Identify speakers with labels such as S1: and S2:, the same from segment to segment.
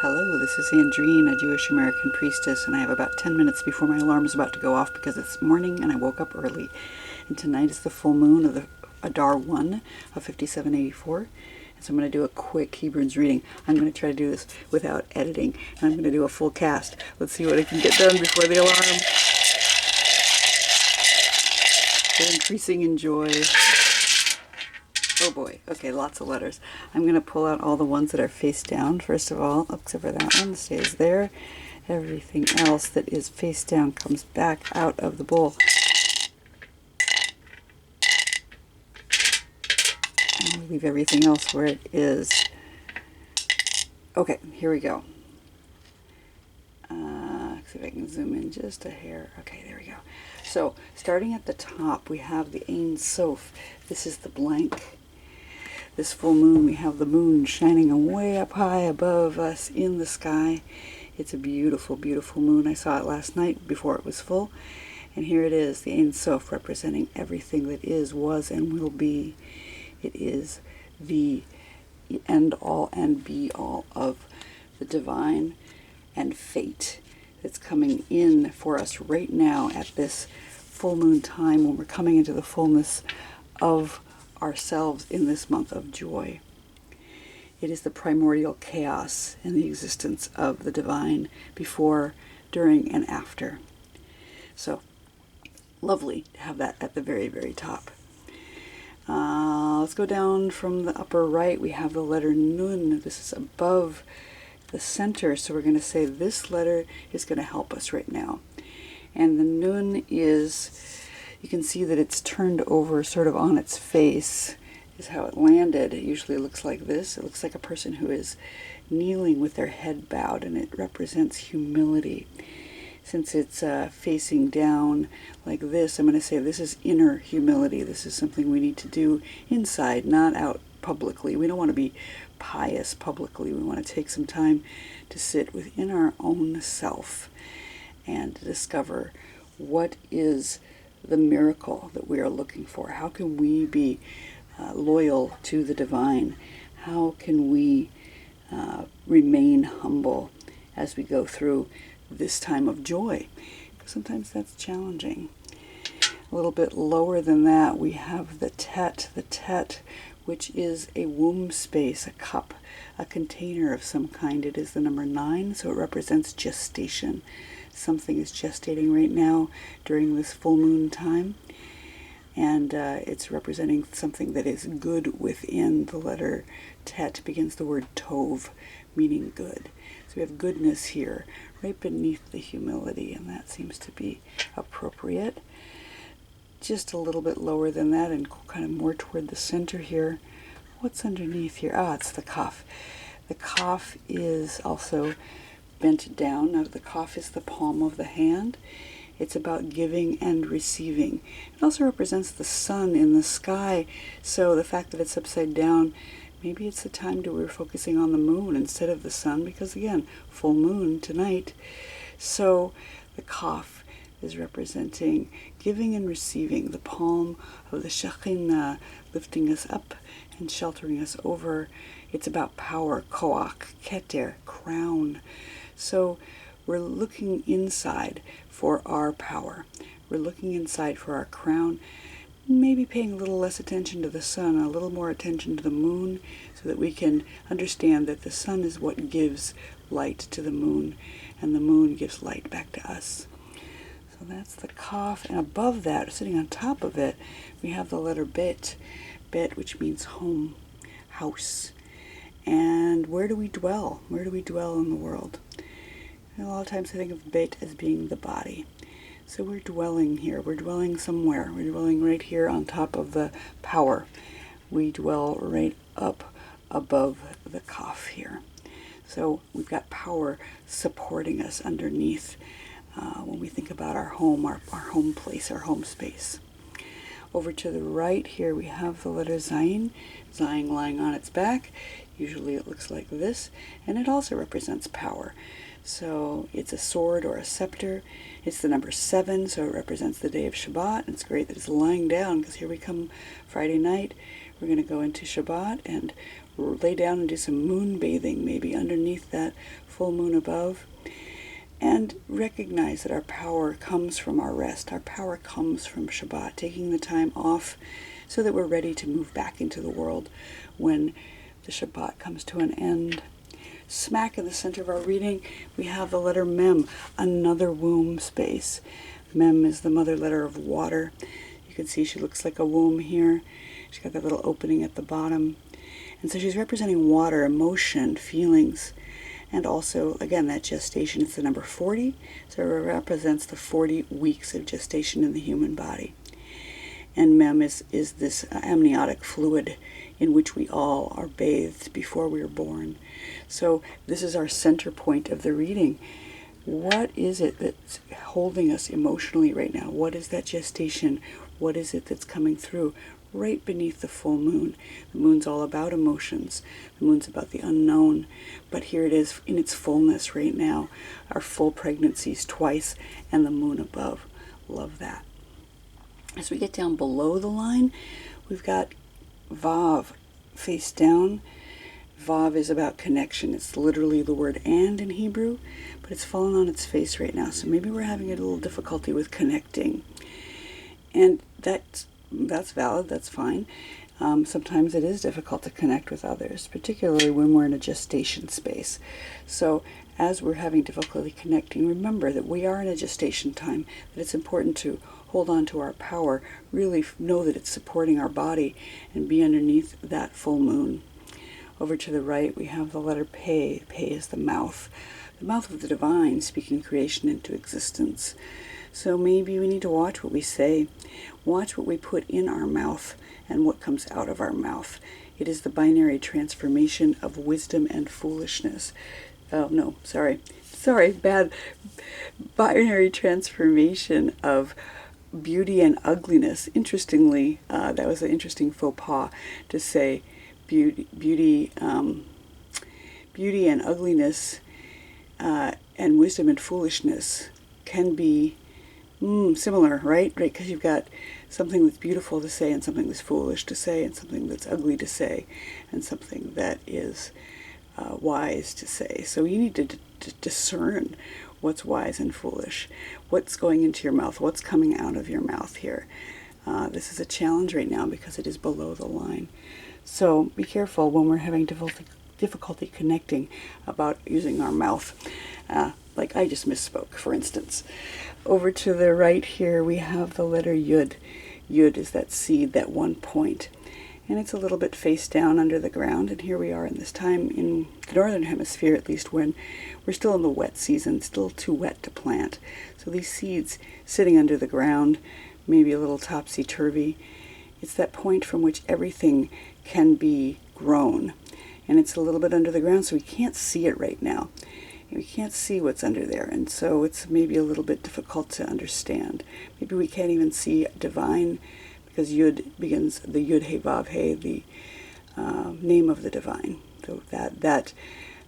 S1: Hello, this is Andrine, a Jewish American priestess, and I have about 10 minutes before my alarm is about to go off because it's morning and I woke up early. And tonight is the full moon of the Adar 1 of 5784. And so I'm going to do a quick Hebrunes reading. I'm going to try to do this without editing, and I'm going to do a full cast. Let's see what I can get done before the alarm. They're increasing in joy. Oh boy, okay, lots of letters. I'm going to pull out all the ones that are face down, first of all, except for that one stays there. Everything else that is face down comes back out of the bowl. And we'll leave everything else where it is. Okay, here we go. See if I can zoom in just a hair. Okay, there we go. So, starting at the top, we have the Ein Sof. This is the blank. This full moon, we have the moon shining way up high above us in the sky. It's a beautiful, beautiful moon. I saw it last night before it was full. And here it is, the Ein Sof, representing everything that is, was, and will be. It is the end all and be all of the divine and fate that's coming in for us right now at this full moon time when we're coming into the fullness of ourselves in this month of joy. It is the primordial chaos in the existence of the divine before, during, and after. So, lovely to have that at the very, very top. Let's go down from the upper right. We have the letter Nun. This is above the center, so we're going to say this letter is going to help us right now. And the Nun is, you can see that it's turned over sort of on its face, is how it landed. It usually looks like this. It looks like a person who is kneeling with their head bowed, and it represents humility. Since it's facing down like this, I'm going to say this is inner humility. This is something we need to do inside, not out publicly. We don't want to be pious publicly. We want to take some time to sit within our own self and discover what is the miracle that we are looking for. How can we be loyal to the divine? How can we remain humble as we go through this time of joy? Because sometimes that's challenging. A little bit lower than that, we have the Tet. The Tet, which is a womb space, a cup, a container of some kind. It is the number 9, so it represents gestation. Something is gestating right now during this full moon time, and it's representing something that is good within. The letter Tet begins the word Tov, meaning good. So we have goodness here, right beneath the humility, and that seems to be appropriate. Just a little bit lower than that and kind of more toward the center here. What's underneath here? It's the Kaf. The Kaf is also bent down. Now the Kaf is the palm of the hand. It's about giving and receiving. It also represents the sun in the sky, so the fact that it's upside down, maybe it's the time that we're focusing on the moon instead of the sun, because again, full moon tonight. So the Kaf is representing giving and receiving, the palm of the Shekhinah lifting us up and sheltering us over. It's about power, koach, keter, crown. So we're looking inside for our power. We're looking inside for our crown, maybe paying a little less attention to the sun, a little more attention to the moon, so that we can understand that the sun is what gives light to the moon, and the moon gives light back to us. So that's the Kaf, and above that, sitting on top of it, we have the letter Bet. Bet, which means home, house. And where do we dwell? Where do we dwell in the world? And a lot of times I think of Bet as being the body. So we're dwelling here. We're dwelling somewhere. We're dwelling right here on top of the power. We dwell right up above the Kaf here. So we've got power supporting us underneath when we think about our home, our home place, our home space. Over to the right here we have the letter Zayin. Zayin lying on its back. Usually it looks like this, and it also represents power. So it's a sword or a scepter. It's the number 7, so it represents the day of Shabbat. And it's great that it's lying down, because here we come Friday night. We're going to go into Shabbat and lay down and do some moon bathing, maybe underneath that full moon above. And recognize that our power comes from our rest. Our power comes from Shabbat, taking the time off so that we're ready to move back into the world when the Shabbat comes to an end. Smack in the center of our reading, we have the letter Mem, another womb space. Mem is the mother letter of water. You can see she looks like a womb here. She's got that little opening at the bottom. And so she's representing water, emotion, feelings, and also, again, that gestation. It's the number 40, so it represents the 40 weeks of gestation in the human body. And Mem is this amniotic fluid in which we all are bathed before we are born. So this is our center point of the reading. What is it that's holding us emotionally right now? What is that gestation? What is it that's coming through right beneath the full moon? The moon's all about emotions. The moon's about the unknown. But here it is in its fullness right now. Our full pregnancies twice and the moon above. Love that. As we get down below the line, we've got Vav face down. Vav is about connection. It's literally the word and in Hebrew, but it's fallen on its face right now. So maybe we're having a little difficulty with connecting. And that's valid, that's fine. Sometimes it is difficult to connect with others, particularly when we're in a gestation space. So as we're having difficulty connecting, remember that we are in a gestation time, that it's important to hold on to our power, really know that it's supporting our body, and be underneath that full moon. Over to the right, we have the letter Pe. Pe is the mouth of the divine, speaking creation into existence. So maybe we need to watch what we say, watch what we put in our mouth and what comes out of our mouth. It is the binary transformation of wisdom and foolishness. Oh, no, sorry, bad. Binary transformation of beauty and ugliness. Interestingly, that was an interesting faux pas to say beauty and ugliness and wisdom and foolishness can be similar, right? Because you've got something that's beautiful to say and something that's foolish to say and something that's ugly to say and something that is wise to say. So you need to discern what's wise and foolish, what's going into your mouth, what's coming out of your mouth here. This is a challenge right now because it is below the line. So be careful when we're having difficulty connecting about using our mouth. Like I just misspoke, for instance. Over to the right here, we have the letter Yud. Yud is that seed, that one point. And it's a little bit face down under the ground. And here we are in this time in the northern hemisphere, at least, when we're still in the wet season, still too wet to plant. So these seeds sitting under the ground, maybe a little topsy-turvy. It's that point from which everything can be grown. And it's a little bit under the ground, so we can't see it right now. We can't see what's under there, and so it's maybe a little bit difficult to understand. Maybe we can't even see divine, because Yud begins the Yud He Vav He, the name of the divine. So that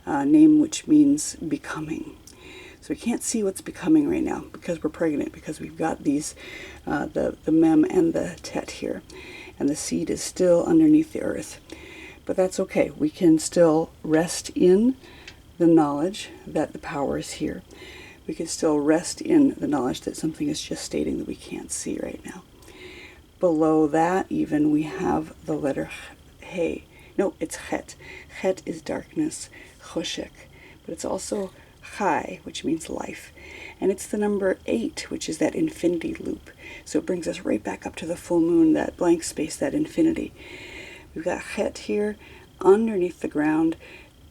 S1: name which means becoming. So we can't see what's becoming right now because we're pregnant, because we've got these, the Mem and the Tet here, and the seed is still underneath the earth. But that's okay. We can still rest in the knowledge that the power is here. We can still rest in the knowledge that something is gestating that we can't see right now. Below that even we have the letter He. No, it's Het. Het is darkness, Choshek. But it's also Chai, which means life. And it's the number 8, which is that infinity loop. So it brings us right back up to the full moon, that blank space, that infinity. We've got Het here, underneath the ground,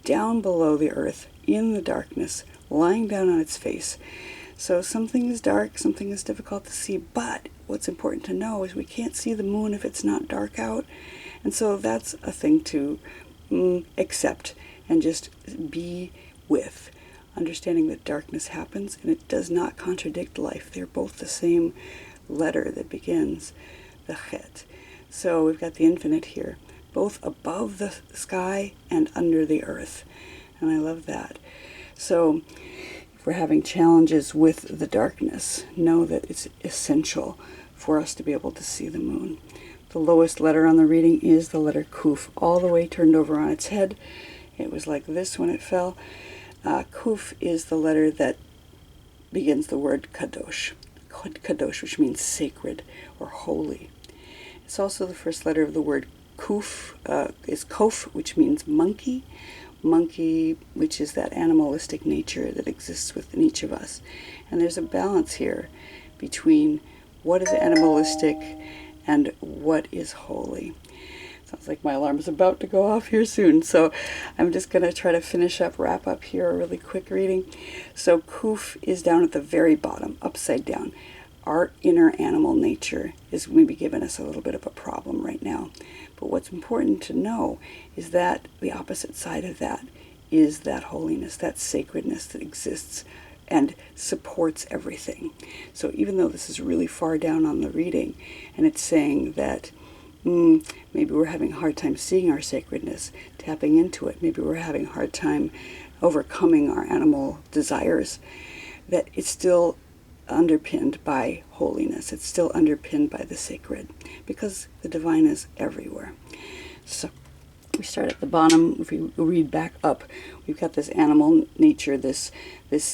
S1: down below the earth, in the darkness, lying down on its face. So something is dark, something is difficult to see, but what's important to know is we can't see the moon if it's not dark out. And so that's a thing to accept and just be with, understanding that darkness happens and it does not contradict life. They're both the same letter that begins the Het. So we've got the infinite here, both above the sky and under the earth. And I love that. So if we're having challenges with the darkness, know that it's essential for us to be able to see the moon. The lowest letter on the reading is the letter Kuf, all the way turned over on its head. It was like this when it fell. Kuf is the letter that begins the word Kadosh. Kadosh, which means sacred or holy. It's also the first letter of the word Kuf, is Kof, which means monkey. Monkey, which is that animalistic nature that exists within each of us. And there's a balance here between what is animalistic and what is holy. Sounds like my alarm is about to go off here soon, so I'm just going to try to wrap up here a really quick reading. So Kuf is down at the very bottom, upside down. Our inner animal nature is maybe giving us a little bit of a problem right now. But what's important to know is that the opposite side of that is that holiness, that sacredness that exists and supports everything. So even though this is really far down on the reading, and it's saying that maybe we're having a hard time seeing our sacredness, tapping into it, maybe we're having a hard time overcoming our animal desires, that it's still underpinned by holiness. It's still underpinned by the sacred, because the divine is everywhere. So we start at the bottom. If we read back up, we've got this animal nature, this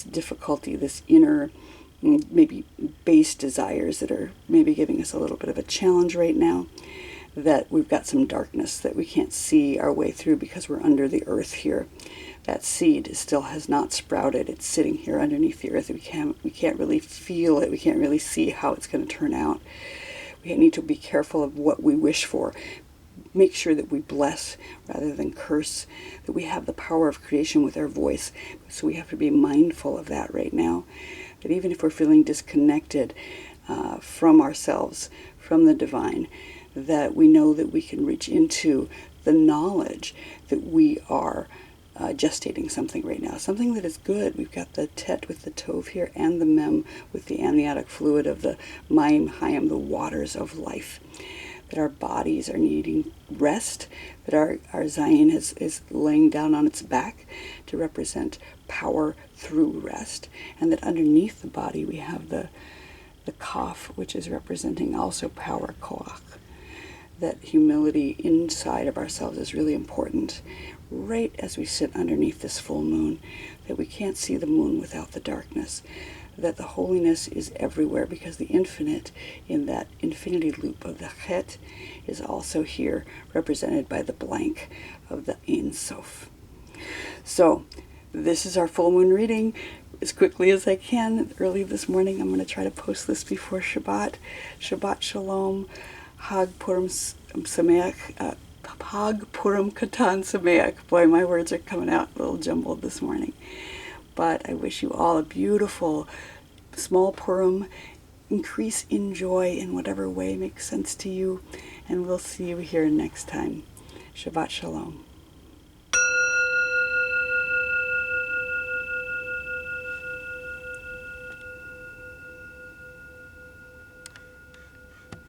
S1: difficulty, this inner maybe base desires that are maybe giving us a little bit of a challenge right now, that we've got some darkness that we can't see our way through because we're under the earth here. That seed still has not sprouted. It's sitting here underneath the earth. We can't really feel it. We can't really see how it's going to turn out. We need to be careful of what we wish for. Make sure that we bless rather than curse, that we have the power of creation with our voice. So we have to be mindful of that right now, that even if we're feeling disconnected from ourselves, from the divine, that we know that we can reach into the knowledge that we are gestating something right now, something that is good. We've got the tet with the tov here and the mem with the amniotic fluid of the mayim hayim, the waters of life. That our bodies are needing rest, that our zayin is laying down on its back to represent power through rest, and that underneath the body we have the kaf, which is representing also power, koach. That humility inside of ourselves is really important, right as we sit underneath this full moon, that we can't see the moon without the darkness, that the holiness is everywhere because the infinite in that infinity loop of the chet is also here represented by the blank of the Ein Sof. So this is our full moon reading. As quickly as I can, early this morning, I'm going to try to post this before Shabbat. Shabbat Shalom. Hag Purim Sameach, Hag Purim Katan Sameach. Boy, my words are coming out a little jumbled this morning. But I wish you all a beautiful small Purim. Increase in joy in whatever way makes sense to you. And we'll see you here next time. Shabbat Shalom.